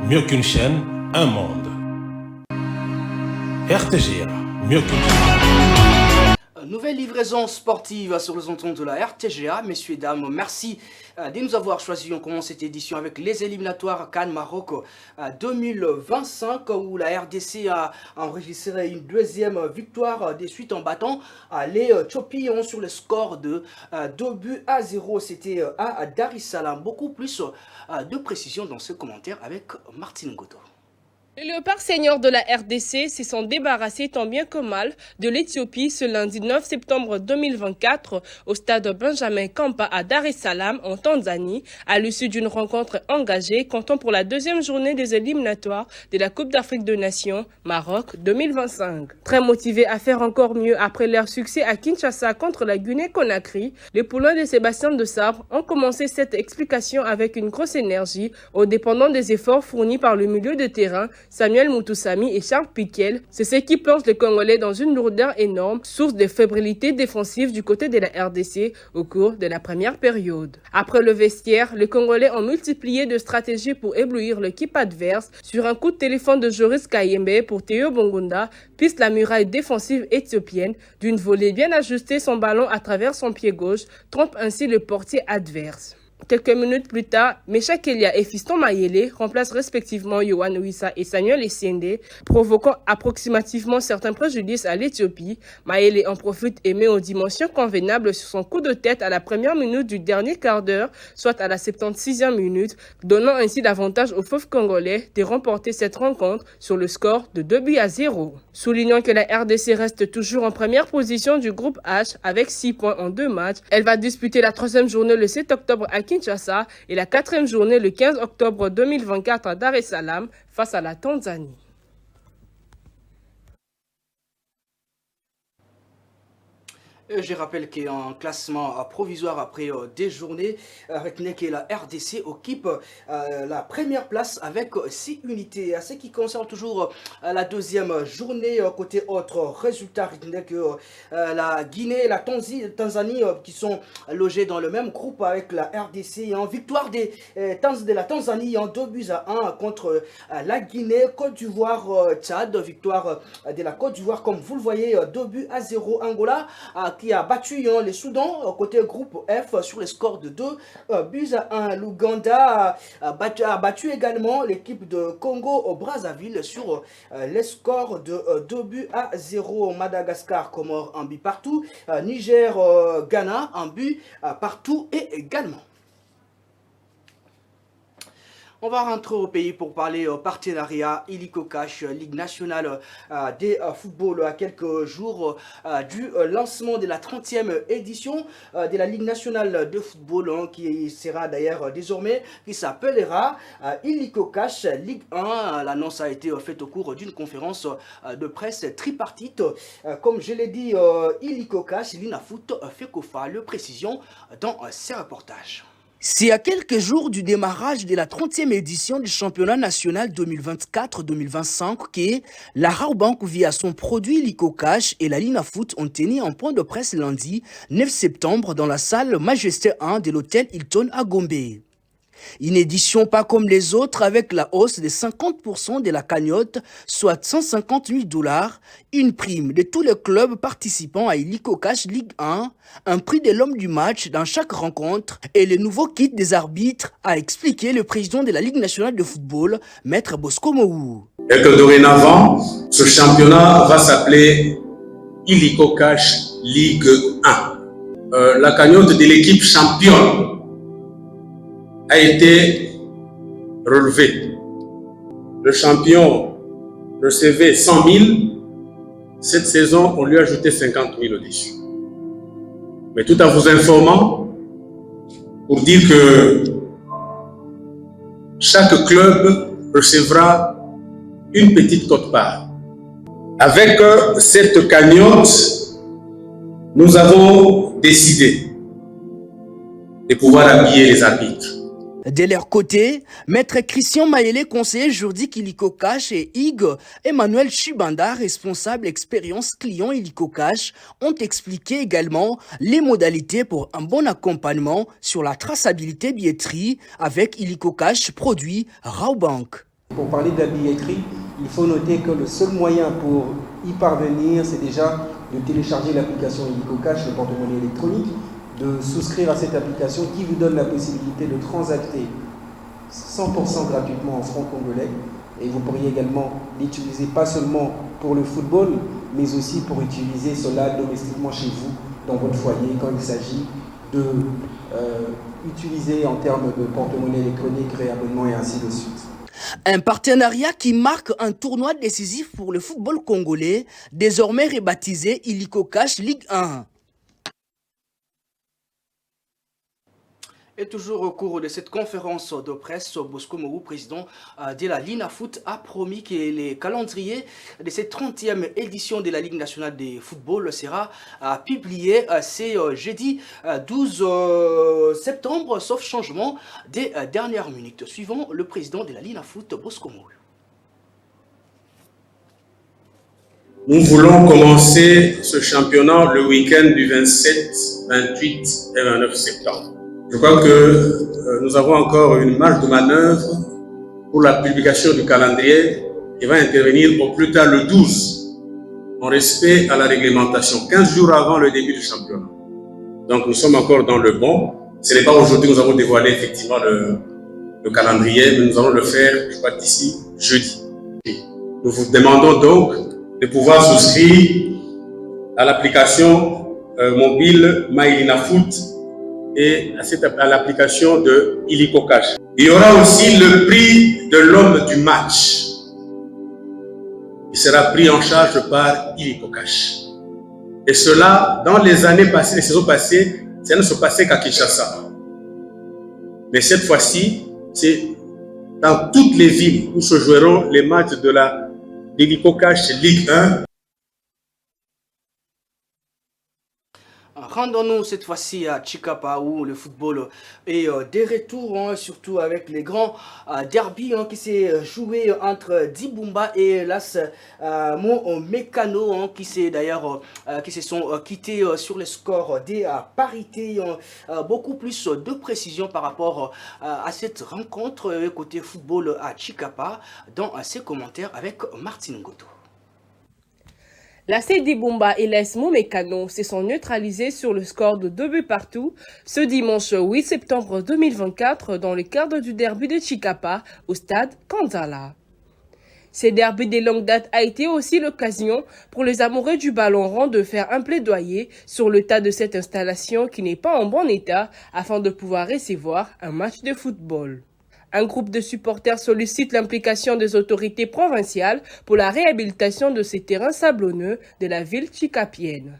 mieux qu'une chaîne, un monde. RTGA, mieux qu'une chaîne. Nouvelle livraison sportive sur les ondes de la RTGA. Messieurs et dames, merci de nous avoir choisi. On commence cette édition avec les éliminatoires CAN Maroc 2025 où la RDC a enregistré une deuxième victoire des suites en battant les Tchopillons sur le score de 2-0. C'était à Dar es Salaam. Beaucoup plus de précision dans ce commentaire avec Martine Goto. Les léopards seniors de la RDC se sont débarrassés tant bien que mal de l'Éthiopie ce lundi 9 septembre 2024 au stade Benjamin Kampa à Dar es Salaam en Tanzanie à l'issue d'une rencontre engagée comptant pour la deuxième journée des éliminatoires de la Coupe d'Afrique des Nations Maroc 2025. Très motivés à faire encore mieux après leur succès à Kinshasa contre la Guinée-Conakry, les poulains de Sébastien de Sabre ont commencé cette explication avec une grosse énergie aux dépendants des efforts fournis par le milieu de terrain Samuel Moutoussamy et Charles Piquel. C'est ce qui plonge les Congolais dans une lourdeur énorme, source de fébrilité défensive du côté de la RDC au cours de la première période. Après le vestiaire, les Congolais ont multiplié de stratégies pour éblouir l'équipe adverse. Sur un coup de téléphone de Joris Kayembe pour Théo Bongunda, piste la muraille défensive éthiopienne. D'une volée bien ajustée, son ballon à travers son pied gauche trompe ainsi le portier adverse. Quelques minutes plus tard, Mecha Kelia et Fiston Mayele remplacent respectivement Yohan Wissa et Samuel Essende, provoquant approximativement certains préjudices à l'Éthiopie. Mayele en profite et met aux dimensions convenables sur son coup de tête à la première minute du dernier quart d'heure, soit à la 76e minute, donnant ainsi l'avantage aux fauves congolais de remporter cette rencontre sur le score de 2-0. Soulignant que la RDC reste toujours en première position du groupe H avec 6 points en 2 matchs, elle va disputer la troisième journée le 7 octobre à Kinshasa et la quatrième journée le 15 octobre 2024 à Dar es Salaam face à la Tanzanie. Je rappelle qu'en classement provisoire après des journées, retenez que la RDC occupe la première place avec 6 unités. À ce qui concerne toujours la deuxième journée, côté autre résultat, retenez que la Guinée et la Tanzanie qui sont logés dans le même groupe avec la RDC en victoire de la Tanzanie en 2-1 contre la Guinée. Côte d'Ivoire, Tchad, victoire de la Côte d'Ivoire comme vous le voyez, 2-0. Angola qui a battu les Soudans côté groupe F sur les scores de 2-1. L'Ouganda a battu également l'équipe de Congo au Brazzaville sur les scores de 2-0. Madagascar, Comores, un but partout. Niger, Ghana, un but partout et également. On va rentrer au pays pour parler partenariat Illico Cash, Ligue nationale des football à quelques jours du lancement de la 30e édition de la Ligue nationale de football qui sera d'ailleurs désormais, qui s'appellera Illico Cash Ligue 1. L'annonce a été faite au cours d'une conférence de presse tripartite. Comme je l'ai dit, Illico Cash, l'INAFOOT, FECOFA, le précision dans ses reportages. C'est à quelques jours du démarrage de la 30e édition du championnat national 2024-2025 que la Rabobank via son produit Illico Cash et la LINAFOOT ont tenu un point de presse lundi 9 septembre dans la salle Majesté 1 de l'hôtel Hilton à Gombe. Une édition pas comme les autres avec la hausse de 50% de la cagnotte, soit 150 000 $, une prime de tous les clubs participants à Illico Cash Ligue 1, un prix de l'homme du match dans chaque rencontre et le nouveau kit des arbitres, a expliqué le président de la Ligue nationale de football, Maître Bosco Mou. Et que dorénavant, ce championnat va s'appeler Illico Cash Ligue 1. La cagnotte de l'équipe championne a été relevé. Le champion recevait 100 000. Cette saison, on lui a ajouté 50 000 au-dessus. Mais tout en vous informant, pour dire que chaque club recevra une petite quote-part. Avec cette cagnotte, nous avons décidé de pouvoir habiller les arbitres. De leur côté, Maître Christian Mayele, conseiller juridique Illico Cash, et Hugues Emmanuel Chibanda, responsable expérience client Illico Cash, ont expliqué également les modalités pour un bon accompagnement sur la traçabilité billetterie avec Illico Cash produit Rabobank. Pour parler de la billetterie, il faut noter que le seul moyen pour y parvenir, c'est déjà de télécharger l'application Illico Cash, le porte-monnaie électronique, de souscrire à cette application qui vous donne la possibilité de transacter 100% gratuitement en francs congolais. Et vous pourriez également l'utiliser pas seulement pour le football, mais aussi pour utiliser cela domestiquement chez vous, dans votre foyer, quand il s'agit de utiliser en termes de porte-monnaie électronique, réabonnement et ainsi de suite. Un partenariat qui marque un tournoi décisif pour le football congolais, désormais rebaptisé Illico Cash Ligue 1. Et toujours au cours de cette conférence de presse, Bosco Mourou, président de la Linafoot, a promis que les calendriers de cette 30e édition de la Ligue nationale de football sera publié ce jeudi 12 septembre, sauf changement des dernières minutes. Suivant le président de la Linafoot, Bosco Mourou. Nous voulons commencer ce championnat le week-end du 27, 28 et 29 septembre. Je crois que nous avons encore une marge de manœuvre pour la publication du calendrier qui va intervenir au plus tard le 12, en respect à la réglementation, 15 jours avant le début du championnat. Donc nous sommes encore dans le bon. Ce n'est pas aujourd'hui que nous avons dévoilé effectivement le calendrier, mais nous allons le faire, je crois, d'ici jeudi. Nous vous demandons donc de pouvoir souscrire à l'application mobile MyLinafoot et à l'application de Illico Cash. Il y aura aussi le prix de l'homme du match. Il sera pris en charge par Illico Cash. Et cela, dans les années passées, les saisons passées, ça ne se passait qu'à Kinshasa. Mais cette fois-ci, c'est dans toutes les villes où se joueront les matchs de la Illico Cash Ligue 1. Rendons-nous cette fois-ci à Chikapa où le football est des retours, surtout avec les grands derbies qui s'est joué entre Dibumba et Las Mécano qui se sont quittés sur le score des parités. Beaucoup plus de précision par rapport à cette rencontre côté football à Chikapa dans ses commentaires avec Martin Ngoto. La Dibumba et l'AS Mécano se sont neutralisés sur le score de 2 buts partout ce dimanche 8 septembre 2024 dans le cadre du derby de Chikapa au stade Kanzala. Ce derby de longue date a été aussi l'occasion pour les amoureux du ballon rond de faire un plaidoyer sur l'état de cette installation qui n'est pas en bon état afin de pouvoir recevoir un match de football. Un groupe de supporters sollicite l'implication des autorités provinciales pour la réhabilitation de ces terrains sablonneux de la ville chikapienne.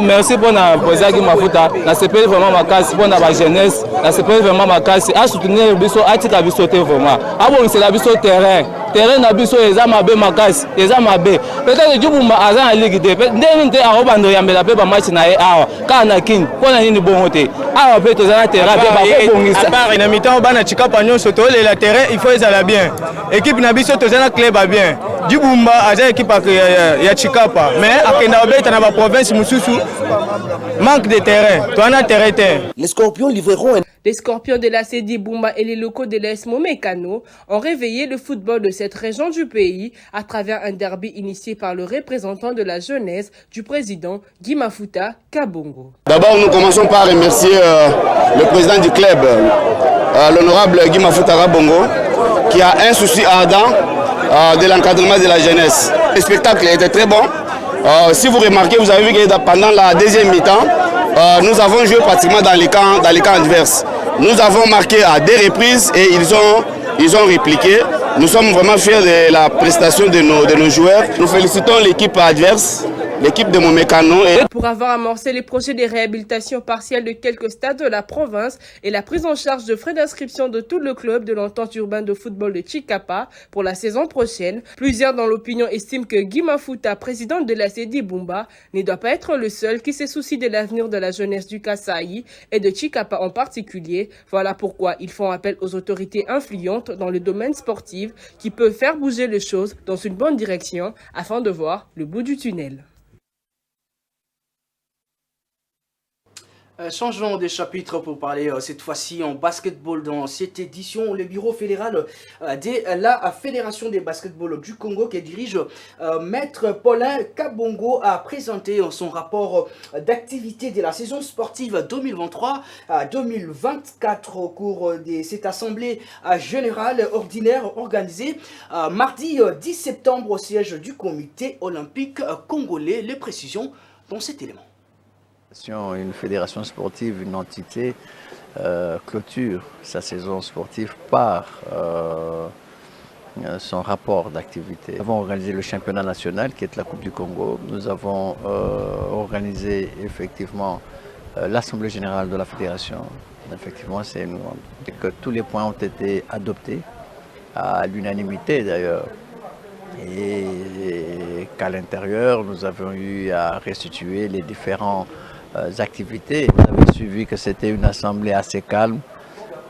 Merci pour le président Guy Mafuta. C'est vraiment ma casse pour la jeunesse. C'est vraiment ma casse. À soutenir le biso, à tirer le biso vraiment. Ah bon, c'est la biso terrain. Terrain na biso les amabe ma casse, les amabe. Peut-être que Djibouba a dans la ligue de. Ndé a robando ya mbela pe ba match na awa. Kana kin, pona nini bon hote. Awa pe to za terrain pe ba bongisa. À part na mitan bana Chikapa nyonso to le terrain, il faut ezala bien. Équipe na biso to za na club bien. Djibouba a za équipe ya Chikapa, mais akenda obeta na ba province mususu manque de terrain. To na terrain. Les Scorpions livreront un... Les Scorpions de la Dibumba et les locaux de l'AS Mécano ont réveillé le football de cette région du pays à travers un derby initié par le représentant de la jeunesse du président Guy Mafuta Kabongo. D'abord, nous commençons par remercier le président du club, l'honorable Guy Mafuta Kabongo, qui a un souci ardent de l'encadrement de la jeunesse. Le spectacle était très bon. Si vous remarquez, vous avez vu que pendant la deuxième mi-temps, nous avons joué pratiquement dans les camps adverses. Nous avons marqué à 2 reprises et ils ont répliqué. Nous sommes vraiment fiers de la prestation de nos joueurs. Nous félicitons l'équipe adverse, l'équipe de Mécano. Pour avoir amorcé les projets de réhabilitation partielle de quelques stades de la province et la prise en charge de frais d'inscription de tout le club de l'entente urbaine de football de Chikapa pour la saison prochaine, plusieurs dans l'opinion estiment que Guy Mafuta, président de la Dibumba, ne doit pas être le seul qui se soucie de l'avenir de la jeunesse du Kasaï et de Chikapa en particulier. Voilà pourquoi ils font appel aux autorités influentes dans le domaine sportif qui peuvent faire bouger les choses dans une bonne direction afin de voir le bout du tunnel. Changeons de chapitre pour parler cette fois-ci en basketball. Dans cette édition, le bureau fédéral de la Fédération des basketball du Congo qui dirige Maître Paulin Kabongo a présenté son rapport d'activité de la saison sportive 2023-2024 au cours de cette assemblée générale ordinaire organisée mardi 10 septembre au siège du comité olympique congolais. Les précisions dans cet élément. Une fédération sportive, une entité clôture sa saison sportive par son rapport d'activité. Nous avons organisé le championnat national qui est la Coupe du Congo. Nous avons organisé effectivement l'Assemblée générale de la fédération. Effectivement, c'est nous. Et que tous les points ont été adoptés à l'unanimité d'ailleurs. Et qu'à l'intérieur, nous avons eu à restituer les différents activités. Vous avez suivi que c'était une assemblée assez calme,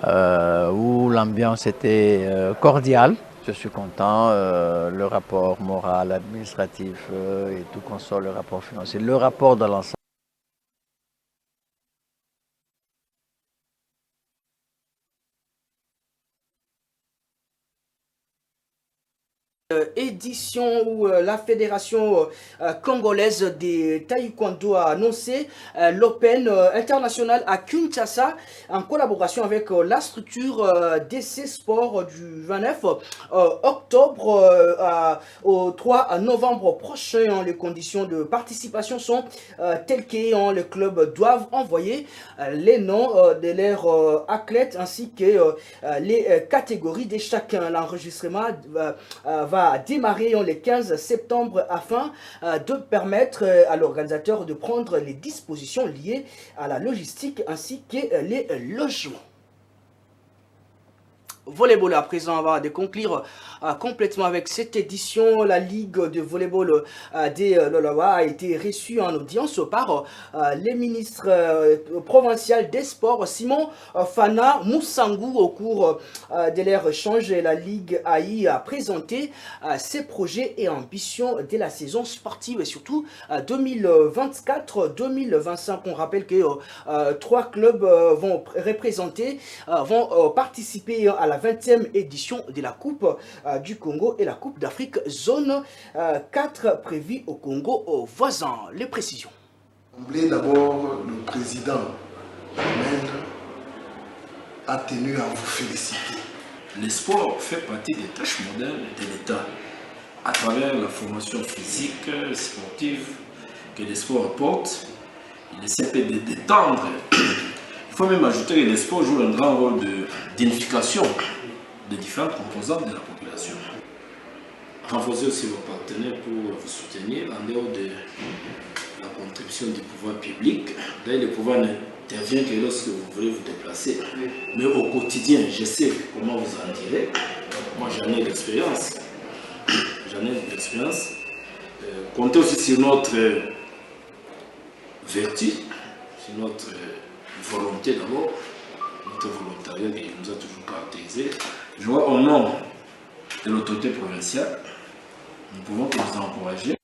où l'ambiance était cordiale. Je suis content, le rapport moral, administratif et tout consort, le rapport financier, le rapport de l'ensemble. Édition où la fédération congolaise de taekwondo a annoncé l'Open international à Kinshasa en collaboration avec la structure DC Sport du 29 octobre au 3 novembre prochain. Les conditions de participation sont telles que les clubs doivent envoyer les noms de leurs athlètes ainsi que les catégories de chacun. L'enregistrement va démarrer le 15 septembre afin de permettre à l'organisateur de prendre les dispositions liées à la logistique ainsi que les logements. Volleyball à présent, on va conclure complètement avec cette édition. La Ligue de volleyball des Lolawa a été reçue en audience par les ministres provinciaux des sports Simon Fana Mousangou au cours de leur échange. La Ligue AI a présenté ses projets et ambitions de la saison sportive et surtout 2024-2025. On rappelle que 3 clubs vont participer à la 20e édition de la Coupe du Congo et la Coupe d'Afrique zone 4 prévue au Congo aux voisins. Les précisions. D'abord, le président Maître a tenu à vous féliciter. Le sport fait partie des tâches modernes de l'État à travers la formation physique, sportive que le sport apporte. Il essaie de détendre. Il faut même ajouter que le sport joue un grand rôle d'unification des différentes composantes de la population. Renforcer aussi vos partenaires pour vous soutenir en dehors de la contribution du pouvoir public. D'ailleurs, le pouvoir n'intervient que lorsque vous voulez vous déplacer. Mais au quotidien, je sais comment vous en direz. Moi, j'en ai l'expérience. Comptez aussi sur notre vertu, sur notre volonté d'abord, notre volontariat qui nous a toujours caractérisé. Je vois au nom de l'autorité provinciale, nous pouvons vous encourager.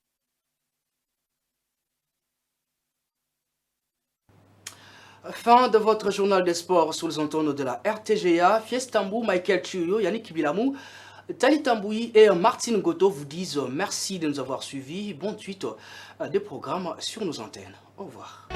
Fin de votre journal de sport sous les antennes de la RTGA. Fiestambou, Michael Chuyo, Yannick Bilamou, Tali Tamboui et Martine Goto vous disent merci de nous avoir suivis. Bonne suite des programmes sur nos antennes. Au revoir.